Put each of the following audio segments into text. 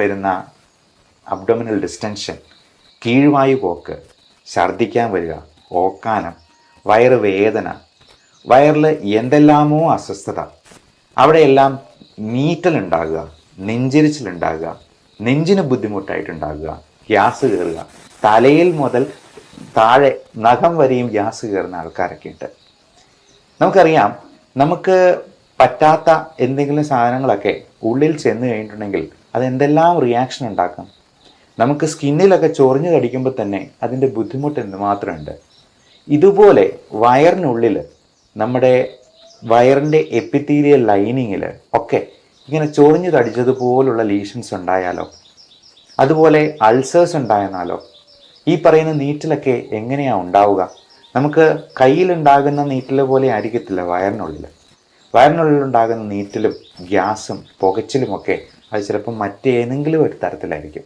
വരുന്ന അബ്ഡോമിനൽ ഡിസ്റ്റൻഷൻ, കീഴ്വായു പോക്ക്, ഛർദ്ദിക്കാൻ വരിക, ഓക്കാനം, വയറ് വേദന, വയറിൽ എന്തെല്ലാമോ അസ്വസ്ഥത, അവിടെയെല്ലാം നീറ്റലുണ്ടാകുക, നെഞ്ചിരിച്ചിലുണ്ടാകുക, നെഞ്ചിന് ബുദ്ധിമുട്ടായിട്ടുണ്ടാകുക, ഗ്യാസ് കയറുക, തലയിൽ മുതൽ താഴെ നഖം വരെയും ഗ്യാസ് കയറുന്ന ആൾക്കാരൊക്കെ ഉണ്ട്. നമുക്കറിയാം, നമുക്ക് പറ്റാത്ത എന്തെങ്കിലും സാധനങ്ങളൊക്കെ ഉള്ളിൽ ചെന്ന് കഴിഞ്ഞിട്ടുണ്ടെങ്കിൽ അത് എന്തെല്ലാം റിയാക്ഷൻ ഉണ്ടാക്കും. നമുക്ക് സ്കിന്നിലൊക്കെ ചൊറിഞ്ഞു കടിക്കുമ്പോൾ തന്നെ അതിൻ്റെ ബുദ്ധിമുട്ട് എന്തുമാത്രമുണ്ട്. ഇതുപോലെ വയറിനുള്ളിൽ, നമ്മുടെ വയറിൻ്റെ എപ്പിത്തീലിയൽ ലൈനിങ്ങിൽ ഒക്കെ ഇങ്ങനെ ചൊറിഞ്ഞു കടിച്ചതുപോലുള്ള ലീഷൻസ് ഉണ്ടായാലോ, അതുപോലെ അൾസേഴ്സ് ഉണ്ടായെന്നാലോ, ഈ പറയുന്ന നീറ്റിലൊക്കെ എങ്ങനെയാണ് ഉണ്ടാവുക? നമുക്ക് കയ്യിലുണ്ടാകുന്ന നീറ്റിൽ പോലെ ആയിരിക്കത്തില്ല വയറിനുള്ളിലുണ്ടാകുന്ന നീറ്റിലും ഗ്യാസും പുകച്ചിലുമൊക്കെ അത് ചിലപ്പോൾ മറ്റേതെങ്കിലും ഒരു തരത്തിലായിരിക്കും.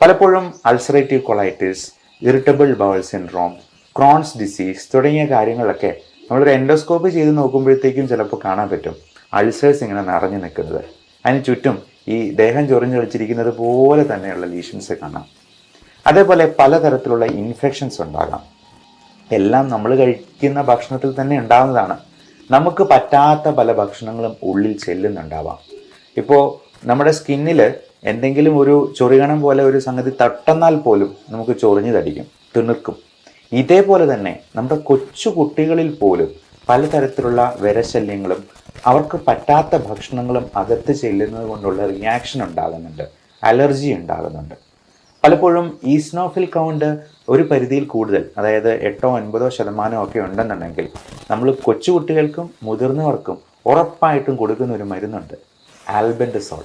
പലപ്പോഴും ulcerative colitis, irritable bowl syndrome, Crohn's disease തുടങ്ങിയ കാര്യങ്ങളൊക്കെ നമ്മളൊരു എൻഡോസ്കോപ്പി ചെയ്ത് നോക്കുമ്പോഴത്തേക്കും ചിലപ്പോൾ കാണാൻ പറ്റും അൾസേഴ്സ് ഇങ്ങനെ നിറഞ്ഞു നിൽക്കുന്നത്. അതിന് ചുറ്റും ഈ ദേഹം ചൊറിഞ്ഞു കളിച്ചിരിക്കുന്നത് പോലെ തന്നെയുള്ള ലീഷൻസ് കാണാം. അതേപോലെ പലതരത്തിലുള്ള ഇൻഫെക്ഷൻസ് ഉണ്ടാകാം. എല്ലാം നമ്മൾ കഴിക്കുന്ന ഭക്ഷണത്തിൽ തന്നെ ഉണ്ടാകുന്നതാണ്. നമുക്ക് പറ്റാത്ത പല ഭക്ഷണങ്ങളും ഉള്ളിൽ ചെല്ലുന്നുണ്ടാവാം. ഇപ്പോൾ നമ്മുടെ സ്കിന്നിൽ എന്തെങ്കിലും ഒരു ചൊറിയണം പോലെ ഒരു സംഗതി തട്ടുന്നാൽ പോലും നമുക്ക് ചൊറിഞ്ഞു തടിക്കും, തിണുക്കും. ഇതേപോലെ തന്നെ നമ്മുടെ കൊച്ചു കുട്ടികളിൽ പോലും പലതരത്തിലുള്ള വിരശല്യങ്ങളും അവർക്ക് പറ്റാത്ത ഭക്ഷണങ്ങളും അകത്ത് ചെല്ലുന്നത് കൊണ്ടുള്ള റിയാക്ഷൻ ഉണ്ടാകുന്നുണ്ട്, അലർജി ഉണ്ടാകുന്നുണ്ട്. പലപ്പോഴും ഈസ്നോഫിൽ കൗണ്ട് ഒരു പരിധിയിൽ കൂടുതൽ, അതായത് 8-9% ഒക്കെ ഉണ്ടെന്നുണ്ടെങ്കിൽ നമ്മൾ കൊച്ചുകുട്ടികൾക്കും മുതിർന്നവർക്കും ഉറപ്പായിട്ടും കൊടുക്കുന്ന ഒരു മരുന്നുണ്ട്, ആൽബൻഡസോൾ.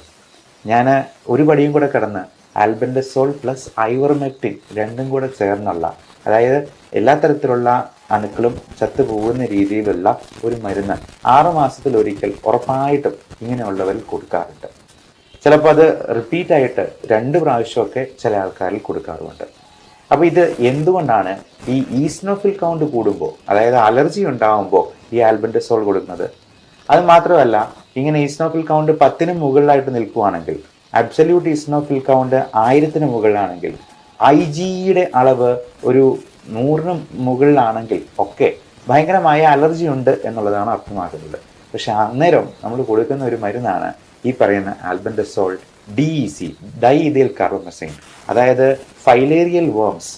ഞാൻ ഒരു പടിയും കൂടെ കിടന്ന് ആൽബൻഡസോൾ പ്ലസ് ഐവർമെക്റ്റിൻ രണ്ടും കൂടെ ചേർന്നുള്ള, അതായത് എല്ലാ തരത്തിലുള്ള അണുക്കളും ചത്തുപോകുന്ന രീതിയിലുള്ള ഒരു മരുന്ന് 6 മാസത്തിലൊരിക്കൽ ഉറപ്പായിട്ടും ഇങ്ങനെയുള്ളവരിൽ കൊടുക്കാറുണ്ട്. ചിലപ്പോൾ അത് റിപ്പീറ്റായിട്ട് 2 പ്രാവശ്യമൊക്കെ ചില ആൾക്കാരിൽ കൊടുക്കാറുമുണ്ട്. അപ്പോൾ ഇത് എന്തുകൊണ്ടാണ് ഈ ഈസ്നോഫിൽ കൗണ്ട് കൂടുമ്പോൾ, അതായത് അലർജി ഉണ്ടാകുമ്പോൾ ഈ ആൽബൻഡസോൾ കൊടുക്കുന്നത്? അത് മാത്രമല്ല, ഇങ്ങനെ ഈസ്നോഫിൽ കൗണ്ട് 10-ന് മുകളിലായിട്ട് നിൽക്കുകയാണെങ്കിൽ, അബ്സല്യൂട്ട് ഈസ്നോഫിൽ കൗണ്ട് 1000-ന് മുകളിലാണെങ്കിൽ, IgEയുടെ അളവ് ഒരു 100-ന് മുകളിലാണെങ്കിൽ ഒക്കെ ഭയങ്കരമായ അലർജി ഉണ്ട് എന്നുള്ളതാണ് അർത്ഥമാക്കുന്നത്. പക്ഷെ അന്നേരം നമ്മൾ കൊടുക്കുന്ന ഒരു മരുന്നാണ് ഈ പറയുന്ന ആൽബൻഡസോൾ DEC, ഡൈഇഥൈൽ കാർബമസൈൻ. അതായത് ഫൈലേറിയൽ വേംസ്,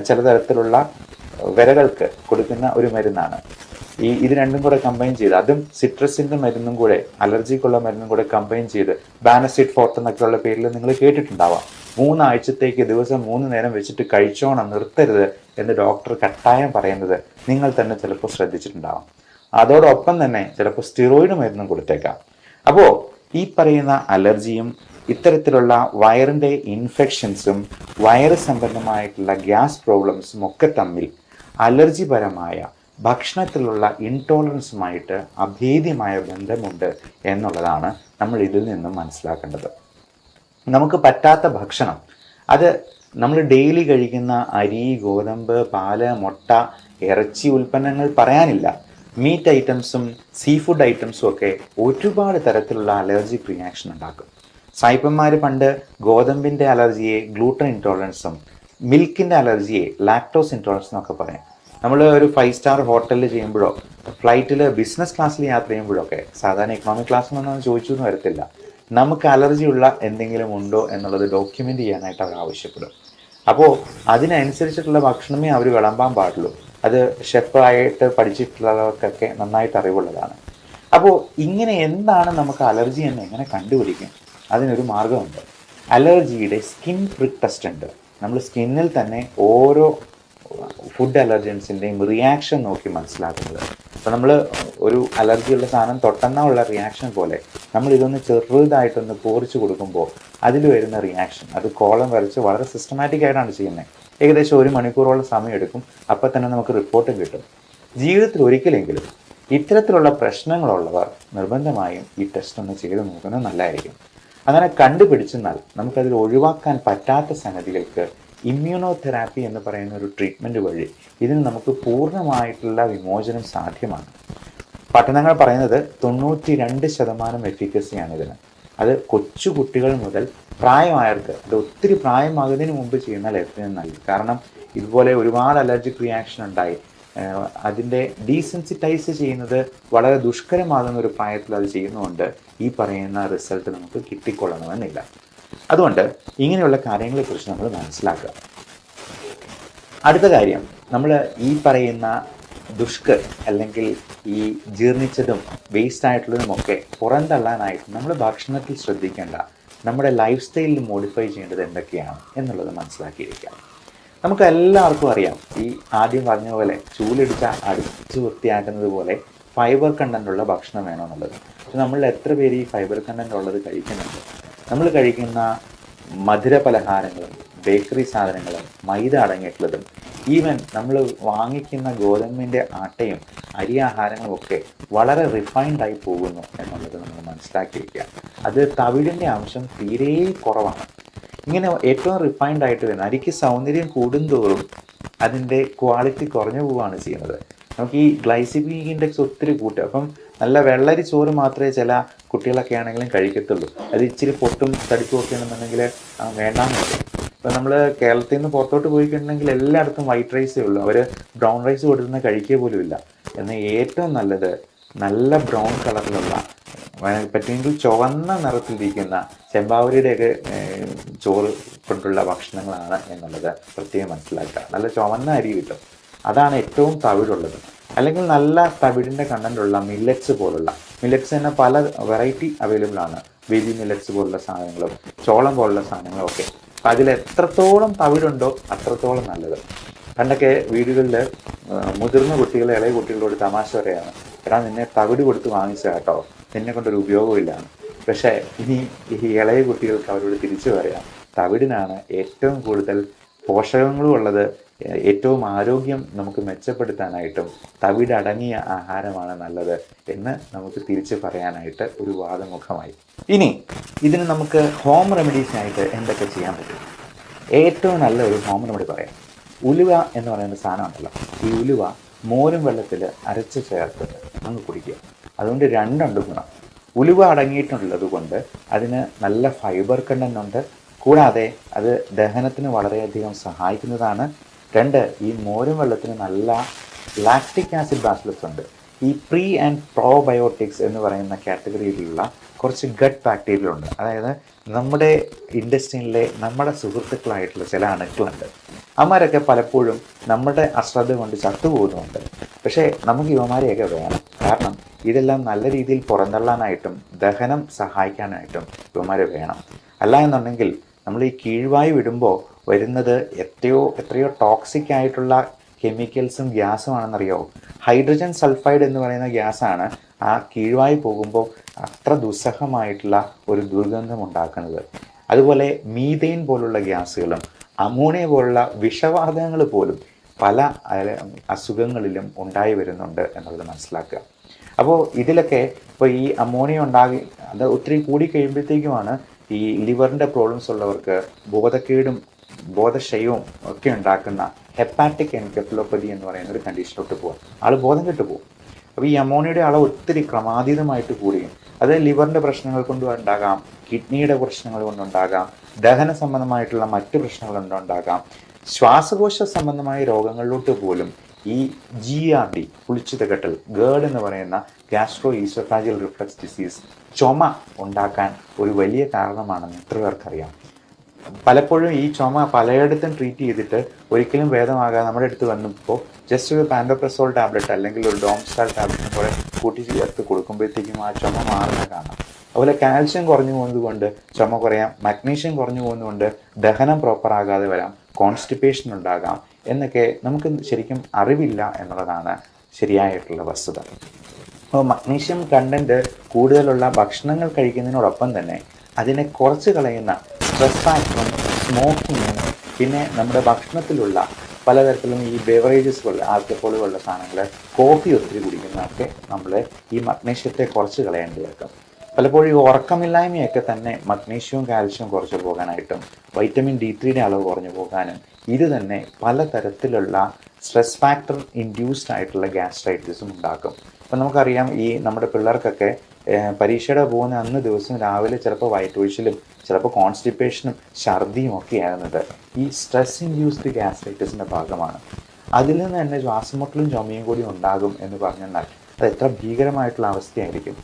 ചില തരത്തിലുള്ള വിരകൾക്ക് കൊടുക്കുന്ന ഒരു മരുന്നാണ്. ഇത് രണ്ടും കൂടെ കമ്പൈൻ ചെയ്ത്, അതും സിട്രസിൻ്റെ മരുന്നും കൂടെ, അലർജിക്കുള്ള മരുന്നും കൂടെ കമ്പൈൻ ചെയ്ത്, ബാനസിഡ് ഫോർട്ട് എന്നൊക്കെയുള്ള പേരിൽ നിങ്ങൾ കേട്ടിട്ടുണ്ടാവാം. 3 ആഴ്ചത്തേക്ക് ദിവസം 3 നേരം വെച്ചിട്ട് കഴിച്ചോണം, നിർത്തരുത് എന്ന് ഡോക്ടർ കട്ടായം പറയുന്നത് നിങ്ങൾ തന്നെ ചിലപ്പോൾ ശ്രദ്ധിച്ചിട്ടുണ്ടാവാം. അതോടൊപ്പം തന്നെ ചിലപ്പോൾ സ്റ്റിറോയിഡ് മരുന്നും കൊടുത്തേക്കാം. അപ്പോൾ ഈ പറയുന്ന അലർജിയും ഇത്തരത്തിലുള്ള വയറിൻ്റെ ഇൻഫെക്ഷൻസും വയറ് സംബന്ധമായിട്ടുള്ള ഗ്യാസ് പ്രോബ്ലംസും ഒക്കെ തമ്മിൽ അലർജിപരമായ ഭക്ഷണത്തിലുള്ള ഇൻടോളറൻസുമായിട്ട് അഭേദ്യമായ ബന്ധമുണ്ട് എന്നുള്ളതാണ് നമ്മൾ ഇതിൽ നിന്നും മനസ്സിലാക്കേണ്ടത്. നമുക്ക് പറ്റാത്ത ഭക്ഷണം, അത് നമ്മൾ ഡെയിലി കഴിക്കുന്ന അരി, ഗോതമ്പ്, പാല്, മുട്ട, ഇറച്ചി ഉൽപ്പന്നങ്ങൾ പറയാനില്ല, മീറ്റ് ഐറ്റംസും സീ ഫുഡ് ഐറ്റംസും ഒക്കെ ഒരുപാട് തരത്തിലുള്ള അലർജിക് റിയാക്ഷൻ ഉണ്ടാക്കും. സായിപ്പന്മാർ പണ്ട് ഗോതമ്പിൻ്റെ അലർജിയെ ഗ്ലൂട്ടൻ ഇൻടോളറൻസും മിൽക്കിൻ്റെ അലർജിയെ ലാക്ടോസ് ഇൻടോളറൻസ് എന്നൊക്കെ പറയും. നമ്മൾ ഒരു 5 സ്റ്റാർ ഹോട്ടലിൽ ചെയ്യുമ്പോഴോ ഫ്ലൈറ്റിൽ ബിസിനസ് ക്ലാസ്സിൽ യാത്ര ചെയ്യുമ്പോഴൊക്കെ, സാധാരണ ഇക്കണോമിക് ക്ലാസ്സിലൊന്നും ചോദിച്ചു എന്ന് വരത്തില്ല, നമുക്ക് അലർജിയുള്ള എന്തെങ്കിലും ഉണ്ടോ എന്നുള്ളത് ഡോക്യുമെൻ്റ് ചെയ്യാനായിട്ട് അവർ ആവശ്യപ്പെടും. അപ്പോൾ അതിനനുസരിച്ചിട്ടുള്ള ഭക്ഷണമേ അവർ വിളമ്പാൻ പാടുള്ളൂ. അത് ഷെഫായിട്ട് പഠിച്ചിട്ടുള്ളവർക്കൊക്കെ നന്നായിട്ട് അറിവുള്ളതാണ്. അപ്പോൾ ഇങ്ങനെ എന്താണ് നമുക്ക് അലർജി എന്ന് എങ്ങനെ കണ്ടുപിടിക്കും? അതിനൊരു മാർഗമുണ്ട്. അലർജിയുടെ സ്കിൻ പ്രിക് ടെസ്റ്റ് ഉണ്ട്. നമ്മൾ സ്കിന്നിൽ തന്നെ ഓരോ ഫുഡ് അലർജൻസിൻ്റെയും റിയാക്ഷൻ നോക്കി മനസ്സിലാക്കുന്നത്. അപ്പോൾ നമ്മൾ ഒരു അലർജിയുള്ള സാധനം തൊട്ടെന്നുള്ള റിയാക്ഷൻ പോലെ നമ്മൾ ഇതൊന്ന് ചെറുതായിട്ടൊന്ന് പോറിച്ച് കൊടുക്കുമ്പോൾ അതിൽ വരുന്ന റിയാക്ഷൻ, അത് കോളം വരച്ച് വളരെ സിസ്റ്റമാറ്റിക് ആയിട്ടാണ് ചെയ്യുന്നത്. ഏകദേശം 1 മണിക്കൂറോളം സമയമെടുക്കും. അപ്പോൾ തന്നെ നമുക്ക് റിപ്പോർട്ടും കിട്ടും. ജീവിതത്തിൽ ഒരിക്കലെങ്കിലും ഇത്തരത്തിലുള്ള പ്രശ്നങ്ങളുള്ളവർ നിർബന്ധമായും ഈ ടെസ്റ്റ് ഒന്ന് ചെയ്ത് നോക്കുന്നത് നല്ലതായിരിക്കും. അങ്ങനെ കണ്ടുപിടിച്ചെന്നാൽ നമുക്കതിൽ ഒഴിവാക്കാൻ പറ്റാത്ത സംഗതികൾക്ക് ഇമ്മ്യൂണോതെറാപ്പി എന്ന് പറയുന്ന ഒരു ട്രീറ്റ്മെൻറ്റ് വഴി ഇതിന് നമുക്ക് പൂർണ്ണമായിട്ടുള്ള വിമോചനം സാധ്യമാണ്. പഠനങ്ങൾ പറയുന്നത് 92% എഫിക്കസിയാണ് ഇതിന്. അത് കൊച്ചു കുട്ടികൾ മുതൽ പ്രായമായവർക്ക്, അത് ഒത്തിരി പ്രായമാകുന്നതിന് മുമ്പ് ചെയ്യുന്നാൽ ഏറ്റവും നല്ലത്. കാരണം ഇതുപോലെ ഒരുപാട് അലർജിക് റിയാക്ഷൻ ഉണ്ടായി അതിൻ്റെ ഡീസെൻസിറ്റൈസ് ചെയ്യുന്നത് വളരെ ദുഷ്കരമാകുന്ന ഒരു പ്രായത്തിൽ അത് ചെയ്യുന്നതുകൊണ്ട് ഈ പറയുന്ന റിസൾട്ട് നമുക്ക് കിട്ടിക്കൊള്ളണമെന്നില്ല. അതുകൊണ്ട് ഇങ്ങനെയുള്ള കാര്യങ്ങളെക്കുറിച്ച് നമ്മൾ മനസ്സിലാക്കുക. അടുത്ത കാര്യം, നമ്മൾ ഈ പറയുന്ന ദുഷ്കർ അല്ലെങ്കിൽ ഈ ജീർണിച്ചതും വേസ്റ്റ് ആയിട്ടുള്ളതുമൊക്കെ പുറന്തള്ളാനായിട്ട് നമ്മൾ ഭക്ഷണത്തിൽ ശ്രദ്ധിക്കേണ്ട, നമ്മുടെ ലൈഫ് സ്റ്റൈലിൽ മോഡിഫൈ ചെയ്യേണ്ടത് എന്തൊക്കെയാണ് എന്നുള്ളത് മനസ്സിലാക്കിയിരിക്കുക. നമുക്ക് എല്ലാവർക്കും അറിയാം, ഈ ആദ്യം പറഞ്ഞ പോലെ ചൂലിടിച്ച അടിച്ച് വൃത്തിയാക്കുന്നത് പോലെ ഫൈബർ കണ്ടൻ്റുള്ള ഭക്ഷണം വേണമെന്നുള്ളത്. പക്ഷെ നമ്മൾ എത്ര പേര് ഈ ഫൈബർ കണ്ടൻ്റ് ഉള്ളത് കഴിക്കുന്നുണ്ട്? നമ്മൾ കഴിക്കുന്ന മധുര പലഹാരങ്ങളും ബേക്കറി സാധനങ്ങളും മൈദ അടങ്ങിയിട്ടുള്ളതും ഈവൻ നമ്മൾ വാങ്ങിക്കുന്ന ഗോതമ്പിൻ്റെ ആട്ടയും അരി ആഹാരങ്ങളും ഒക്കെ വളരെ റിഫൈൻഡായി പോകുന്നു എന്നുള്ളത് നമ്മൾ മനസ്സിലാക്കിയിരിക്കുക. അത് തവിടിൻ്റെ അംശം തീരെ കുറവാണ്. ഇങ്ങനെ ഏറ്റവും റിഫൈൻഡ് ആയിട്ട് വരുന്ന അരിക്ക് സൗന്ദര്യം കൂടുന്തോറും അതിൻ്റെ ക്വാളിറ്റി കുറഞ്ഞു പോവുകയാണ് ചെയ്യുന്നത്. നമുക്ക് ഈ ഗ്ലൈസിമിക് ഇൻഡെക്സ് ഒത്തിരി കൂട്ടുക. അപ്പം നല്ല വെള്ളരി ചോറ് മാത്രമേ ചില കുട്ടികളൊക്കെ ആണെങ്കിലും കഴിക്കത്തുള്ളൂ. അത് ഇച്ചിരി പൊട്ടും തടിപ്പും ഒക്കെ ആണെന്നുണ്ടെങ്കിൽ വേണ്ടാന്ന് പറയും. ഇപ്പം നമ്മൾ കേരളത്തിൽ നിന്ന് പുറത്തോട്ട് പോയിട്ടുണ്ടെങ്കിൽ എല്ലായിടത്തും വൈറ്റ് റൈസേ ഉള്ളൂ. അവർ ബ്രൗൺ റൈസ് കൊടുക്കുന്ന കഴിക്കുക പോലും ഇല്ല. എന്നാൽ ഏറ്റവും നല്ലത് നല്ല ബ്രൗൺ കളറിലുള്ള, പറ്റുമെങ്കിൽ ചുവന്ന നിറത്തിലിരിക്കുന്ന ചെമ്പാവരിയുടെയൊക്കെ ചോറ് കൊണ്ടുള്ള ഭക്ഷണങ്ങളാണ് എന്നുള്ളത് പ്രത്യേകം മനസ്സിലാക്കുക. നല്ല ചുവന്ന അരി കിട്ടും, അതാണ് ഏറ്റവും തവിടുള്ളത്. അല്ലെങ്കിൽ നല്ല തവിടിൻ്റെ കണ്ടൻ്റുള്ള മില്ലറ്റ്സ് പോലുള്ള, മില്ലറ്റ്സ് തന്നെ പല വെറൈറ്റി അവൈലബിൾ ആണ്. ബേബി മില്ലറ്റ്സ് പോലുള്ള സാധനങ്ങളും ചോളം പോലുള്ള സാധനങ്ങളും ഒക്കെ. അപ്പം അതിൽ എത്രത്തോളം തവിടുണ്ടോ അത്രത്തോളം നല്ലത്. പണ്ടൊക്കെ വീടുകളിൽ മുതിർന്ന കുട്ടികൾ ഇളയ കുട്ടികളോട് തമാശ പറയാണ്, എടാ നിന്നെ തവിട് കൊടുത്ത് വാങ്ങിച്ച കേട്ടോ, നിന്നെ കൊണ്ടൊരു ഉപയോഗമില്ലാണ്. പക്ഷേ ഇനി ഈ ഇളയ കുട്ടികൾക്ക് അവരോട് തിരിച്ചു പറയാം, തവിടിനാണ് ഏറ്റവും കൂടുതൽ പോഷകങ്ങളും ഉള്ളത്, ഏറ്റവും ആരോഗ്യം നമുക്ക് മെച്ചപ്പെടുത്താനായിട്ടും തവിട് അടങ്ങിയ ആഹാരമാണ് നല്ലത് എന്ന് നമുക്ക് തിരിച്ച് പറയാനായിട്ട് ഒരു വാദമുഖമായി. ഇനി ഇതിന് നമുക്ക് ഹോം റെമഡീസിനായിട്ട് എന്തൊക്കെ ചെയ്യാൻ പറ്റും? ഏറ്റവും നല്ല ഒരു ഹോം റെമഡി പറയാം. ഉലുവ എന്ന് പറയുന്ന സാധനമുണ്ടല്ലോ, ഈ ഉലുവ മോരും വെള്ളത്തിൽ അരച്ച് ചേർത്തിട്ട് അങ്ങ് കുടിക്കുക. അതുകൊണ്ട് രണ്ടുണ്ട് ഗുണം. ഉലുവ അടങ്ങിയിട്ടുള്ളത് കൊണ്ട് അതിന് നല്ല ഫൈബർ കണ്ടൻ്റ് ഉണ്ട്, കൂടാതെ അത് ദഹനത്തിന് വളരെയധികം സഹായിക്കുന്നതാണ്. രണ്ട്, ഈ മോരും വെള്ളത്തിന് നല്ല ലാക്റ്റിക് ആസിഡ് ബാസിലസ് ഉണ്ട്. ഈ പ്രീ ആൻഡ് പ്രോബയോട്ടിക്സ് എന്ന് പറയുന്ന കാറ്റഗറിയിലുള്ള കുറച്ച് ഗട്ട് ബാക്ടീരിയ ഉണ്ട്. അതായത് നമ്മുടെ ഇൻഡസ്ട്രിയിലെ നമ്മുടെ സുഹൃത്തുക്കളായിട്ടുള്ള ചില അണുക്കളുണ്ട്. അവന്മാരൊക്കെ പലപ്പോഴും നമ്മുടെ അശ്രദ്ധ കൊണ്ട് ചത്തുപോകുന്നുണ്ട്. പക്ഷേ നമുക്ക് ഇവന്മാരെയൊക്കെ വേണം. കാരണം ഇതെല്ലാം നല്ല രീതിയിൽ പുറന്തള്ളാനായിട്ടും ദഹനം സഹായിക്കാനായിട്ടും ഇവന്മാരെ വേണം. അല്ല എന്നുണ്ടെങ്കിൽ നമ്മൾ ഈ കീഴ്വായു വിടുമ്പോൾ വരുന്നത് എത്രയോ ടോക്സിക് ആയിട്ടുള്ള കെമിക്കൽസും ഗ്യാസും ആണെന്നറിയോ. ഹൈഡ്രജൻ സൾഫൈഡ് എന്ന് പറയുന്ന ഗ്യാസാണ് ആ കീഴ്വായു പോകുമ്പോൾ അത്ര ദുസ്സഹമായിട്ടുള്ള ഒരു ദുർഗന്ധം ഉണ്ടാക്കുന്നത്. അതുപോലെ മീഥെയിൻ പോലുള്ള ഗ്യാസുകളും അമോണിയ പോലുള്ള വിഷവാതകങ്ങൾ പോലും പല അസുഖങ്ങളിലും ഉണ്ടായി വരുന്നുണ്ട് എന്നുള്ളത് മനസ്സിലാക്കുക. അപ്പോൾ ഇതിലൊക്കെ ഇപ്പോൾ ഈ അമോണിയ അത് ഒത്തിരി കൂടി കഴിയുമ്പോഴത്തേക്കുമാണ് ഈ ലിവറിൻ്റെ പ്രോബ്ലംസ് ഉള്ളവർക്ക് ബോധക്കേടും ബോധക്ഷയവും ഒക്കെ ഉണ്ടാക്കുന്ന ഹെപ്പാറ്റിക് എൻകെഫലോപ്പതി എന്ന് പറയുന്ന ഒരു കണ്ടീഷനിലോട്ട് പോകാം. ആൾ ബോധം കെട്ടു പോകും. അപ്പോൾ ഈ അമോണിയയുടെ അളവ് ഒത്തിരി ക്രമാതീതമായിട്ട് കൂടുകയും അത് ലിവറിൻ്റെ പ്രശ്നങ്ങൾ കൊണ്ടും ഉണ്ടാകാം, കിഡ്നിയുടെ പ്രശ്നങ്ങൾ കൊണ്ടുണ്ടാകാം, ദഹന സംബന്ധമായിട്ടുള്ള മറ്റ് പ്രശ്നങ്ങൾ കൊണ്ടുണ്ടാകാം, ശ്വാസകോശ സംബന്ധമായ രോഗങ്ങളിലോട്ട് പോലും ഈ GERD പുളിച്ചിതകെട്ടൽ, ഗേർഡ് എന്ന് പറയുന്ന ഗ്യാസ്ട്രോ ഈസോഫാജിയൽ റിഫ്ലക്സ് ഡിസീസ്, ചുമ ഉണ്ടാക്കാൻ ഒരു വലിയ കാരണമാണെന്ന് എത്ര പേർക്കറിയാം. പലപ്പോഴും ഈ ചുമ പലയിടത്തും ട്രീറ്റ് ചെയ്തിട്ട് ഒരിക്കലും ഭേദമാകാതെ നമ്മുടെ അടുത്ത് വന്നപ്പോൾ ജസ്റ്റ് ഒരു പാൻഡോപ്രസോൾ ടാബ്ലറ്റ് അല്ലെങ്കിൽ ഒരു ഡോംസ്റ്റാൾ ടാബ്ലറ്റ് പോലെ കൂട്ടി ചേർത്ത് കൊടുക്കുമ്പോഴത്തേക്കും ആ ചുമ മാറുന്ന കാണാം. അതുപോലെ കാൽഷ്യം കുറഞ്ഞു പോകുന്നത് കൊണ്ട് ചുമ കുറയാം, മഗ്നീഷ്യം കുറഞ്ഞു പോകുന്നതുകൊണ്ട് ദഹനം പ്രോപ്പർ ആകാതെ വരാം, കോൺസ്റ്റിപ്പേഷൻ ഉണ്ടാകാം എന്നൊക്കെ നമുക്ക് ശരിക്കും അറിവില്ല എന്നുള്ളതാണ് ശരിയായിട്ടുള്ള വസ്തുത. അപ്പോൾ മഗ്നീഷ്യം കണ്ടൻറ്റ് കൂടുതലുള്ള ഭക്ഷണങ്ങൾ കഴിക്കുന്നതിനോടൊപ്പം തന്നെ അതിനെ കുറച്ച് കളയുന്ന സ്ട്രെസ് ഫാക്ടറും സ്മോക്കിങ്ങും പിന്നെ നമ്മുടെ ഭക്ഷണത്തിലുള്ള പലതരത്തിലും ഈ ബെവറേജസ് പോലുള്ള ആൽക്കഹോൾ പോലുള്ള സാധനങ്ങൾ, കോഫി ഒത്തിരി കുടിക്കുന്നതൊക്കെ നമ്മൾ ഈ മഗ്നീഷ്യത്തെ കുറച്ച് കളയേണ്ടി വരും. പലപ്പോഴും ഈ ഉറക്കമില്ലായ്മയൊക്കെ തന്നെ മഗ്നീഷ്യവും കാൽഷ്യവും കുറച്ച് പോകാനായിട്ടും വൈറ്റമിൻ D3യുടെ അളവ് കുറഞ്ഞു പോകാനും ഇത് തന്നെ പലതരത്തിലുള്ള സ്ട്രെസ് ഫാക്ടർ ഇൻഡ്യൂസ്ഡ് ആയിട്ടുള്ള ഗ്യാസ്ട്രൈറ്റിസും ഉണ്ടാക്കും. അപ്പം നമുക്കറിയാം ഈ നമ്മുടെ പിള്ളേർക്കൊക്കെ പരീക്ഷയുടെ പോകുന്ന അന്ന് ദിവസം രാവിലെ ചിലപ്പോൾ വയറ്റ് ഒഴിച്ചിലും ചിലപ്പോൾ കോൺസ്റ്റിപ്പേഷനും ഛർദിയും ഒക്കെ ആകുന്നത് ഈ സ്ട്രെസ് ഇൻഡ്യൂസ്ഡ് ഗ്യാസ്ട്രൈറ്റിസിൻ്റെ ഭാഗമാണ്. അതിൽ നിന്ന് തന്നെ ശ്വാസമുട്ടലും ചുമയും കൂടി ഉണ്ടാകും എന്ന് പറഞ്ഞാൽ അത് എത്ര ഭീകരമായിട്ടുള്ള അവസ്ഥയായിരിക്കും.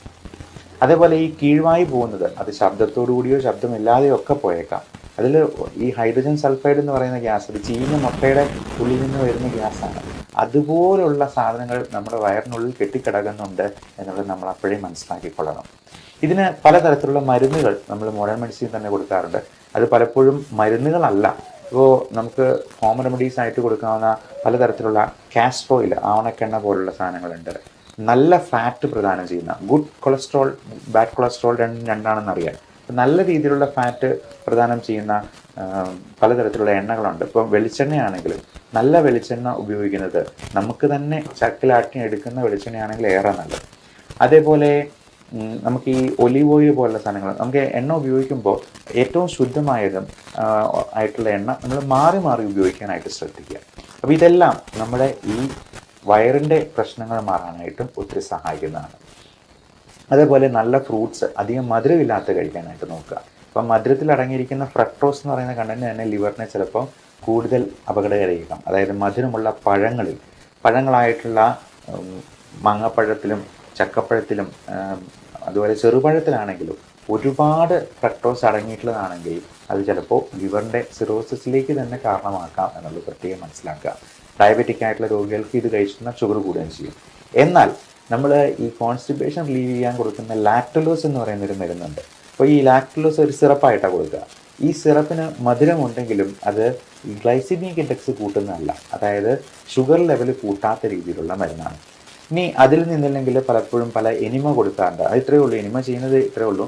അതേപോലെ ഈ കീഴ്വായി പോകുന്നത് അത് ശബ്ദത്തോടു കൂടിയോ ശബ്ദമില്ലാതെയോ ഒക്കെ പോയേക്കാം. അതിൽ ഈ ഹൈഡ്രജൻ സൾഫൈഡ് എന്ന് പറയുന്ന ഗ്യാസ്, അത് ചീഞ്ഞ മുട്ടയുടെ ഉള്ളിൽ നിന്ന് വരുന്ന ഗ്യാസാണ്. അതുപോലുള്ള സാധനങ്ങൾ നമ്മുടെ വയറിനുള്ളിൽ കെട്ടിക്കിടക്കുന്നുണ്ട് എന്നുള്ളത് നമ്മൾ അപ്പോഴേ മനസ്സിലാക്കിക്കൊള്ളണം. ഇതിന് പലതരത്തിലുള്ള മരുന്നുകൾ നമ്മൾ മോഡേൺ മെഡിസിൻ തന്നെ കൊടുക്കാറുണ്ട്. അത് പലപ്പോഴും മരുന്നുകളല്ല. ഇപ്പോൾ നമുക്ക് ഹോം റെമഡീസ് ആയിട്ട് കൊടുക്കാവുന്ന പലതരത്തിലുള്ള കാസ്റ്റർ ഓയിൽ, ആവണക്കെണ്ണ പോലുള്ള സാധനങ്ങളുണ്ട്. നല്ല ഫാറ്റ് പ്രദാനം ചെയ്യുന്ന, ഗുഡ് കൊളസ്ട്രോൾ ബാഡ് കൊളസ്ട്രോൾ രണ്ടാണെന്നറിയാം. നല്ല രീതിയിലുള്ള ഫാറ്റ് പ്രദാനം ചെയ്യുന്ന പലതരത്തിലുള്ള എണ്ണകളുണ്ട്. ഇപ്പം വെളിച്ചെണ്ണയാണെങ്കിലും നല്ല വെളിച്ചെണ്ണ ഉപയോഗിക്കുന്നത്, നമുക്ക് തന്നെ ചക്കിലാട്ടി എടുക്കുന്ന വെളിച്ചെണ്ണയാണെങ്കിൽ ഏറെ നല്ലത്. അതേപോലെ നമുക്ക് ഈ ഒലീവ് ഓയിൽ പോലുള്ള സാധനങ്ങൾ, നമുക്ക് എണ്ണ ഉപയോഗിക്കുമ്പോൾ ഏറ്റവും ശുദ്ധമായതും ആയിട്ടുള്ള എണ്ണ നമ്മൾ മാറി മാറി ഉപയോഗിക്കാനായിട്ട് ശ്രദ്ധിക്കുക. അപ്പോൾ ഇതെല്ലാം നമ്മുടെ ഈ വയറിൻ്റെ പ്രശ്നങ്ങൾ മാറാനായിട്ടും ഒത്തിരി സഹായിക്കുന്നതാണ്. അതേപോലെ നല്ല ഫ്രൂട്ട്സ് അധികം മധുരമില്ലാത്ത കഴിക്കാനായിട്ട് നോക്കുക. അപ്പം മധുരത്തിൽ അടങ്ങിയിരിക്കുന്ന ഫ്രക്ടോസ് എന്ന് പറയുന്ന കണ്ടന്റ് തന്നെ ലിവറിനെ ചിലപ്പോൾ കൂടുതൽ അപകടകരമായിരിക്കാം. അതായത് മധുരമുള്ള പഴങ്ങളായിട്ടുള്ള മാങ്ങപ്പഴത്തിലും ചക്കപ്പഴത്തിലും അതുപോലെ ചെറുപഴത്തിലാണെങ്കിലും ഒരുപാട് ഫ്രക്ടോസ് അടങ്ങിയിട്ടുള്ളതാണെങ്കിൽ അത് ചിലപ്പോൾ ലിവറിൻ്റെ സിറോസിസിലേക്ക് തന്നെ കാരണമാക്കാം എന്നുള്ളത് പ്രത്യേകം മനസ്സിലാക്കുക. ഡയബറ്റിക് ആയിട്ടുള്ള രോഗികൾക്ക് ഇത് കഴിക്കുന്ന ഷുഗർ കൂടുകയും ചെയ്യും. എന്നാൽ നമ്മൾ ഈ കോൺസ്റ്റിപ്പേഷൻ റിലീവ് ചെയ്യാൻ കൊടുക്കുന്ന ലാക്ടലോസ് എന്ന് പറയുന്നൊരു മരുന്നുണ്ട്. അപ്പോൾ ഈ ലാക്ടലോസ് ഒരു സിറപ്പായിട്ടാണ് കൊടുക്കുക. ഈ സിറപ്പിന് മധുരമുണ്ടെങ്കിലും അത് ഈ ഗ്ലൈസിമിക് ഇൻഡെക്സ് കൂട്ടുന്നതല്ല, അതായത് ഷുഗർ ലെവൽ കൂട്ടാത്ത രീതിയിലുള്ള മരുന്നാണ്. ഇനി അതിൽ നിന്നില്ലെങ്കിൽ പലപ്പോഴും പല എനിമ കൊടുക്കാറുണ്ട്. അത് ഇത്രയേ ഉള്ളൂ, എനിമ ചെയ്യുന്നത് ഇത്രയേ ഉള്ളൂ.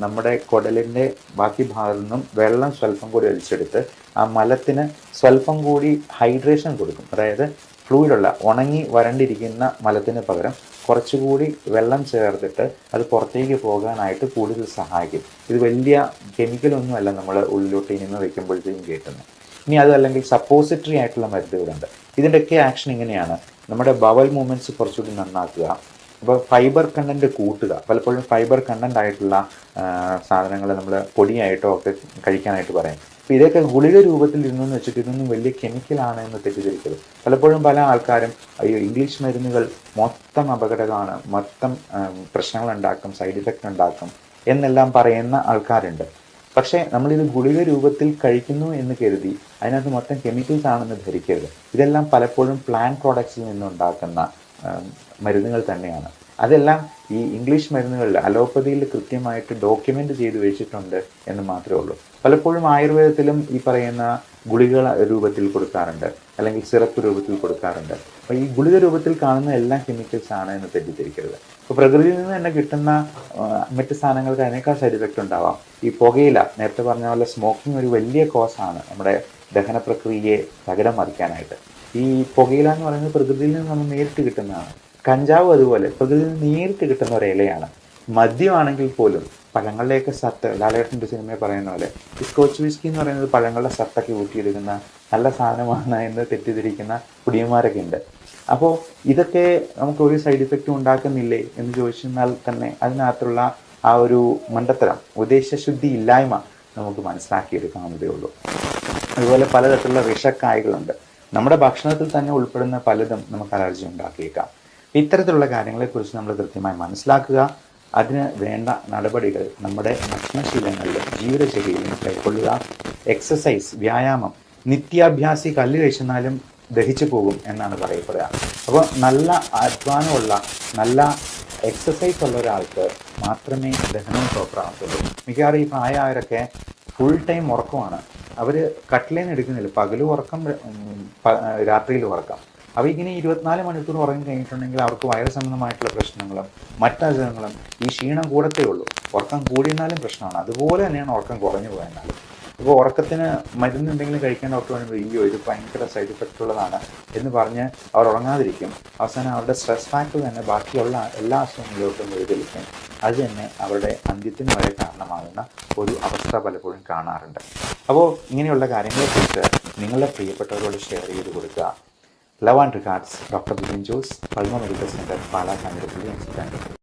നമ്മുടെ കുടലിൻ്റെ ബാക്കി ഭാഗത്തു നിന്നും വെള്ളം സ്വല്പം കൂടി വലിച്ചെടുത്ത് ആ മലത്തിന് സ്വല്പം കൂടി ഹൈഡ്രേഷൻ കൊടുക്കും. അതായത് ഫ്ലൂയിഡുള്ള ഉണങ്ങി വരണ്ടിരിക്കുന്ന മലത്തിന് പകരം കുറച്ചുകൂടി വെള്ളം ചേർത്തിട്ട് അത് പുറത്തേക്ക് പോകാനായിട്ട് കൂടുതൽ സഹായിക്കും. ഇത് വലിയ കെമിക്കലൊന്നുമല്ല നമ്മൾ ഉള്ളിലോട്ട് ഇനിമ വയ്ക്കുമ്പോഴത്തേക്കും കേട്ടുന്നത്. ഇനി അതല്ലെങ്കിൽ സപ്പോസിറ്ററി ആയിട്ടുള്ള മരുന്നുകളുണ്ട്. ഇതിൻ്റെയൊക്കെ ആക്ഷൻ ഇങ്ങനെയാണ്: നമ്മുടെ ബവൽ മൂവ്മെൻറ്റ്സ് കുറച്ചുകൂടി നന്നാക്കുക, അപ്പോൾ ഫൈബർ കണ്ടൻറ്റ് കൂട്ടുക. പലപ്പോഴും ഫൈബർ കണ്ടൻ്റ് ആയിട്ടുള്ള സാധനങ്ങൾ നമ്മൾ പൊടിയായിട്ടോ ഒക്കെ കഴിക്കാനായിട്ട് പറയും. അപ്പോൾ ഇതൊക്കെ ഗുളിക രൂപത്തിൽ ഇരുന്നെന്ന് വെച്ചിട്ട് ഇതൊന്നും വലിയ കെമിക്കലാണ് എന്ന് തെറ്റിദ്ധരിക്കരുത്. പലപ്പോഴും പല ആൾക്കാരും അയ്യോ ഇംഗ്ലീഷ് മരുന്നുകൾ മൊത്തം അപകടമാണ്, മൊത്തം പ്രശ്നങ്ങൾ ഉണ്ടാക്കും, സൈഡ് ഇഫക്റ്റ് ഉണ്ടാക്കും എന്നെല്ലാം പറയുന്ന ആൾക്കാരുണ്ട്. പക്ഷേ നമ്മളിത് ഗുളിക രൂപത്തിൽ കഴിക്കുന്നു എന്ന് കരുതി അതിനകത്ത് മൊത്തം കെമിക്കൽസ് ആണെന്ന് ധരിക്കരുത്. ഇതെല്ലാം പലപ്പോഴും പ്ലാന്റ് പ്രോഡക്ട്സിൽ നിന്നുണ്ടാക്കുന്ന മരുന്നുകൾ തന്നെയാണ്. അതെല്ലാം ഈ ഇംഗ്ലീഷ് മരുന്നുകളിൽ അലോപ്പതിയിൽ കൃത്യമായിട്ട് ഡോക്യുമെൻ്റ് ചെയ്ത് വെച്ചിട്ടുണ്ട് എന്ന് മാത്രമേ ഉള്ളൂ. പലപ്പോഴും ആയുർവേദത്തിലും ഈ പറയുന്ന ഗുളിക രൂപത്തിൽ കൊടുക്കാറുണ്ട്, അല്ലെങ്കിൽ സിറപ്പ് രൂപത്തിൽ കൊടുക്കാറുണ്ട്. അപ്പോൾ ഈ ഗുളിക രൂപത്തിൽ കാണുന്ന എല്ലാം കെമിക്കൽസ് ആണ് എന്ന് തെറ്റിദ്ധരിക്കരുത്. ഇപ്പോൾ പ്രകൃതിയിൽ നിന്ന് തന്നെ കിട്ടുന്ന മറ്റ് സാധനങ്ങൾക്ക് അതിനേക്കാൾ സൈഡ് എഫക്റ്റ് ഉണ്ടാവാം. ഈ പുകയില, നേരത്തെ പറഞ്ഞ പോലെ സ്മോക്കിംഗ് ഒരു വലിയ കോസാണ് നമ്മുടെ ദഹന പ്രക്രിയയെ തകിടം മറിക്കാനായിട്ട്. ഈ പുകയില എന്ന് പറയുന്നത് പ്രകൃതിയിൽ നിന്ന് നമ്മൾ നേരിട്ട് കിട്ടുന്നതാണ്. കഞ്ചാവ് അതുപോലെ പ്രകൃതിയിൽ നിന്ന് നേരിട്ട് കിട്ടുന്ന ഒരു ഇലയാണ്. മദ്യമാണെങ്കിൽ പോലും പഴങ്ങളുടെയൊക്കെ സത്ത്, ലാലേട്ടൻ്റെ സിനിമയിൽ പറയുന്ന പോലെ ഈ സ്കോച്ച് വിസ്കി എന്ന് പറയുന്നത് പഴങ്ങളുടെ സത്തൊക്കെ ഊറ്റിയെടുക്കുന്ന നല്ല സാധനമാണ് എന്ന് തെറ്റിദ്ധരിക്കുന്ന കുടിയന്മാരൊക്കെ ഉണ്ട്. അപ്പോൾ ഇതൊക്കെ നമുക്ക് ഒരു സൈഡ് ഇഫക്റ്റും ഉണ്ടാക്കുന്നില്ലേ എന്ന് ചോദിച്ചാൽ തന്നെ അതിനകത്തുള്ള ആ ഒരു മണ്ടത്തരം, ഉദ്ദേശശുദ്ധി ഇല്ലായ്മ നമുക്ക് മനസ്സിലാക്കിയെടുക്കാവുന്നതേ ഉള്ളൂ. അതുപോലെ പലതരത്തിലുള്ള വിഷക്കായകളുണ്ട്. നമ്മുടെ ഭക്ഷണത്തിൽ തന്നെ ഉൾപ്പെടുന്ന പലതും നമുക്ക് അലർജി ഉണ്ടാക്കിയേക്കാം. ഇത്തരത്തിലുള്ള കാര്യങ്ങളെക്കുറിച്ച് നമ്മൾ കൃത്യമായി മനസ്സിലാക്കുക. അതിന് വേണ്ട നടപടികൾ നമ്മുടെ ഭക്ഷണശീലങ്ങളിലും ജീവിതശൈലിയിലും കൈക്കൊള്ളുക. എക്സസൈസ്, വ്യായാമം, നിത്യാഭ്യാസി കല്ല് കഴിച്ചെന്നാലും ദഹിച്ചു പോകും എന്നാണ് പറയപ്പെടുക. അപ്പോൾ നല്ല അധ്വാനമുള്ള, നല്ല എക്സസൈസ് ഉള്ള ഒരാൾക്ക് മാത്രമേ ദഹനവും പ്രോപ്പറാകത്തുള്ളൂ. മിക്കവാറും ഈ പ്രായമായവരൊക്കെ ഫുൾ ടൈം ഉറക്കമാണ്. അവർ കട്ടിലേന്ന് എടുക്കുന്നില്ല, പകലും ഉറക്കം, രാത്രിയിൽ ഉറക്കം. അപ്പോൾ ഇങ്ങനെ 24 മണിക്കൂർ ഉറങ്ങി കഴിഞ്ഞിട്ടുണ്ടെങ്കിൽ അവർക്ക് വയറ് സംബന്ധമായിട്ടുള്ള പ്രശ്നങ്ങളും മറ്റസുഖങ്ങളും ഈ ക്ഷീണം കൂടത്തേ ഉള്ളൂ. ഉറക്കം കൂടിയിരുന്നാലും പ്രശ്നമാണ്. അതുപോലെ തന്നെയാണ് ഉറക്കം കുറഞ്ഞു പോയെന്നാലും. അപ്പോൾ ഉറക്കത്തിന് മരുന്ന് എന്തെങ്കിലും കഴിക്കാൻ ഡോക്ടർ പറയുമ്പോൾ അയ്യോ ഇത് ഭയങ്കര സൈഡ് ഇഫക്റ്റ് ഉള്ളതാണ് എന്ന് പറഞ്ഞ് അവർ ഉറങ്ങാതിരിക്കും. അവസാനം അവരുടെ സ്ട്രെസ് ഫാക്ടർ തന്നെ ബാക്കിയുള്ള എല്ലാ അസുഖങ്ങളിലോട്ടും വഴിതെളിക്കും. അത് തന്നെ അവരുടെ അന്ത്യത്തിന് വരെ കാരണമാകുന്ന ഒരു അവസ്ഥ പലപ്പോഴും കാണാറുണ്ട്. അപ്പോൾ ഇങ്ങനെയുള്ള കാര്യങ്ങളെക്കുറിച്ച് നിങ്ങളുടെ പ്രിയപ്പെട്ടവരോട് ഷെയർ ചെയ്ത് കൊടുക്കുക. Love and regards doctor Bipin Jose, Pulma medical centre, Pala Kanjirappally.